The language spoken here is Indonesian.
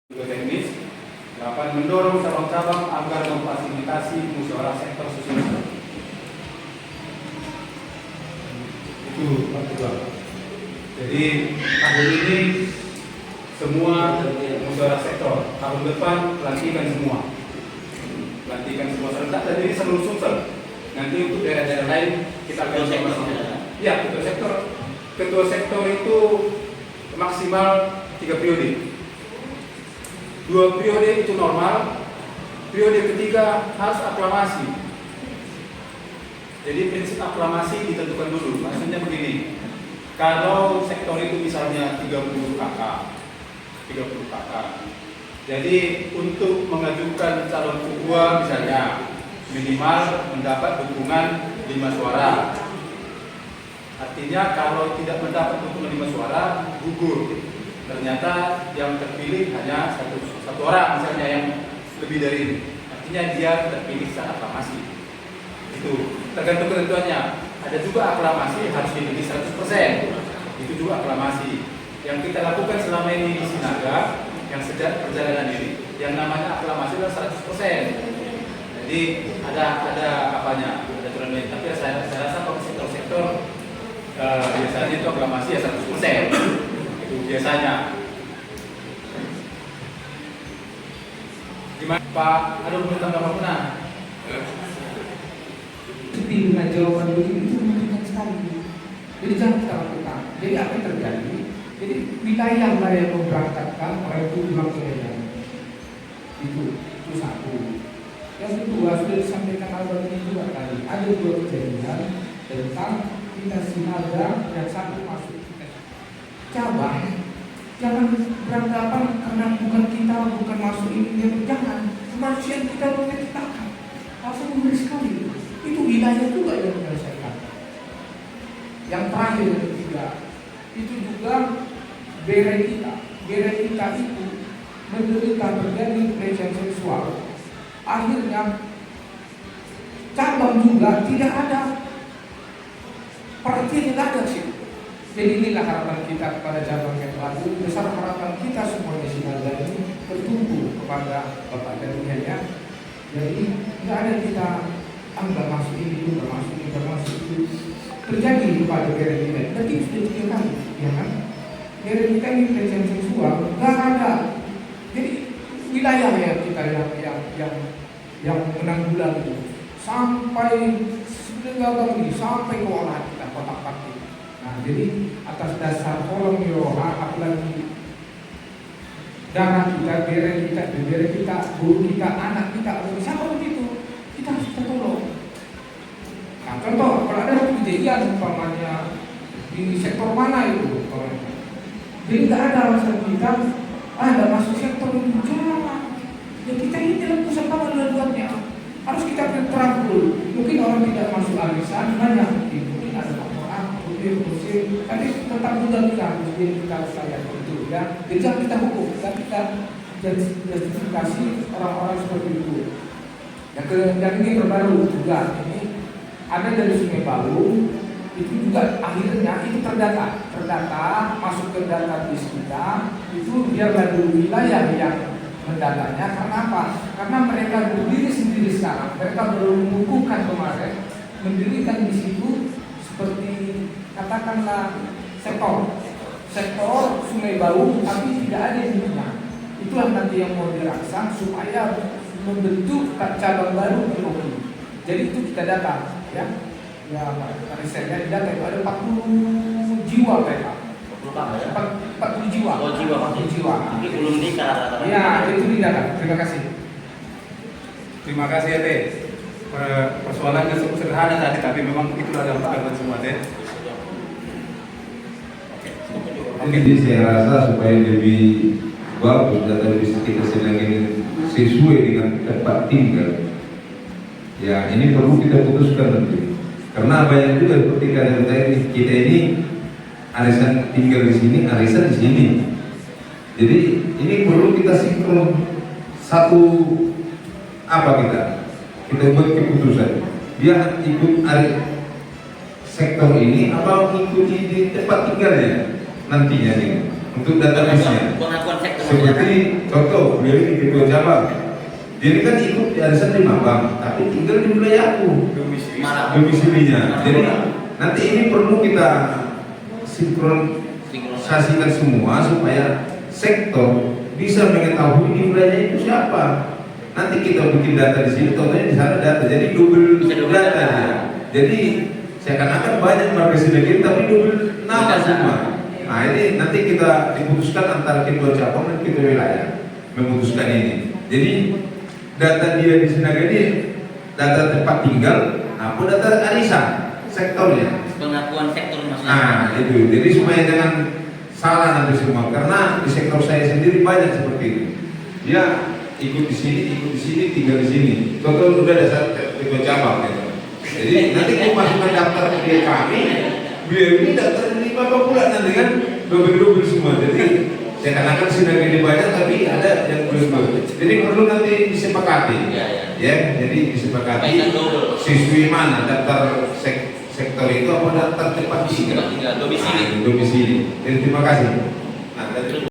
juga teknis. 8. Mendorong cabang-cabang agar memfasilitasi musyawarah sektor sesuai. Itu kedua. Jadi tahun ini semua musyawarah sektor, tahun depan pelantikan semua serentak, dan ini sebelum Sumsel. Nanti untuk daerah-daerah lain kita akan sama-sama. Ya, ketua sektor itu maksimal 3 periode. 2 periode itu normal, periode ketiga harus aklamasi. Jadi prinsip aklamasi ditentukan dulu. Maksudnya begini, kalau sektor itu misalnya 30 KK, jadi untuk mengajukan calon ketua misalnya minimal mendapat dukungan 5 suara. Artinya kalau tidak mendapat dukungan 5 suara, gugur. Ternyata yang terpilih hanya satu orang misalnya yang lebih dari ini. Artinya dia terpilih secara aklamasi. Itu tergantung ketentuannya. Ada juga aklamasi harus dipilih 100%. Itu juga aklamasi. Yang kita lakukan selama ini di Sinaga, yang sejak perjalanan ini, yang namanya aklamasi adalah 100%. Jadi ada apanya, ada aturan lain. Tapi saya rasa kalau sektor-sektor biasanya itu aklamasi ya 100%. Itu biasanya. Gimana Pak? Ada mau tambah apa? Dengan jawaban begini itu mengerikan sekali. Jadi jangan kita lakukan. Jadi apa yang terjadi? Jadi wilayah yang memberangkatkan orang itu pulang ke daerah. Itu satu. Yang kedua sudah disampaikan awal ini juga tadi. Ada 2 kejadian tentang kita Sinaga yang satu masuk cabang. Jangan beranggapan karena bukan kita, bukan masuk ini, dia jangan. Kemanusiaan kita boleh ditekan. Langsung memberi sekali. Itu wilayah juga yang menyelesaikan. Yang terakhir yang ketiga, itu juga bere kita itu menderita terjadi pelecehan seksual. Akhirnya cabang juga tidak ada, perhatian tidak ada sih. Jadi inilah harapan kita kepada cabang yang baru. Besar harapan kita semua di Sinaga ini bertumbuh kepada Bapak dan Ibunya. Jadi tidak ada kita anggap masuk ini, masuk itu terjadi kepada bere kita. Berarti sudah 3 kali, ya kan? Bere kita ini pelecehan seksual, nggak ada. Jadi wilayah ya kita yang menanggulangi sampai sebenarnya sampai ke olahan kita kotak-kotak kita. Nah, jadi atas dasar kolom yoha, apalagi darah kita, bere kita, guru kita, anak kita, siapa begitu, kita harus tertolong. Nah, contoh kalau ada kejadian umpamanya di sektor mana itu, jadi tidak ada alasan kita, tidak masuk sektor itu jangan. Ya kita ini dalam pusat dua-duanya harus kita terang dulu. Mungkin orang tidak masuk alisan banyak, mungkin ada laporan, mungkin tapi tetap juga kita harus layan itu ya. Jadi jangan kita hukum, kita justifikasi orang-orang seperti itu. Yang ini terbaru juga ini ada dari Sungai Balu itu juga akhirnya itu terdata masuk ke database kita itu dia baru wilayah yang mendatanya. Karena apa? Karena mereka berdiri sendiri sekarang. Mereka baru mengukuhkan kemarin mendirikan di situ seperti katakanlah sektor Sungai Balu tapi tidak ada di dunia. Itulah nanti yang mau dirangsang supaya membentuk cabang baru di Rocky. Jadi itu kita data ya risetnya di data itu ada 40 jiwa mereka. 40 jiwa. 40 jiwa. Tapi belum nikah. Ya, itu di data. Terima kasih. Terima kasih ya Teh. Persoalannya sederhana tadi, tapi memang itulah dampak semua Teh. Jadi saya rasa supaya lebih bagus data lebih kita sedangin sesuai dengan tempat tinggal. Ya ini perlu kita putuskan nanti. Karena banyak juga seperti kalian tadi kita ini arisan tinggal di sini, arisan di sini. Jadi ini perlu kita sinkron satu apa kita buat keputusan. Dia ikut sektor ini apa mengikuti di tempat tinggalnya nantinya nih. untuk database-nya. Pengakuan sektor. Seperti contoh, beliau ini ketua cabang. Dia ini kan ikut di arisan di Mampang, tapi tinggal di wilayah aku, Domisili. domisilinya. Jadi nanti ini perlu kita sinkronisasikan semua supaya sektor bisa mengetahui di wilayah itu siapa. Nanti kita bikin data di sini, contohnya di sana data, jadi double data. Jadi seakan-akan banyak marga sinergi tapi double nama semua. Nah ini nanti kita diputuskan antara ketua cabang dan ketua wilayah memutuskan ini. Jadi data dia di Sinaga ini data tempat tinggal, apa data arisan sektornya. Pengakuan sektor maksudnya. Nah itu, jadi supaya jangan salah nanti semua, karena di sektor saya sendiri banyak seperti itu. Dia ikut di sini, tinggal di sini. Contoh udah ada ketua cabang gitu. Jadi nanti kalau masukkan daftar ke kami, beliau ini daftar di berapa bulan nanti kan double semua. Jadi seakan-akan Sinaga ini banyak tapi ada yang belum. Jadi perlu nanti disepakati. Ya, jadi disepakati siswi mana daftar sektor itu apa daftar tempat tinggal. Domisili. Domisili. Jadi terima kasih. Nah,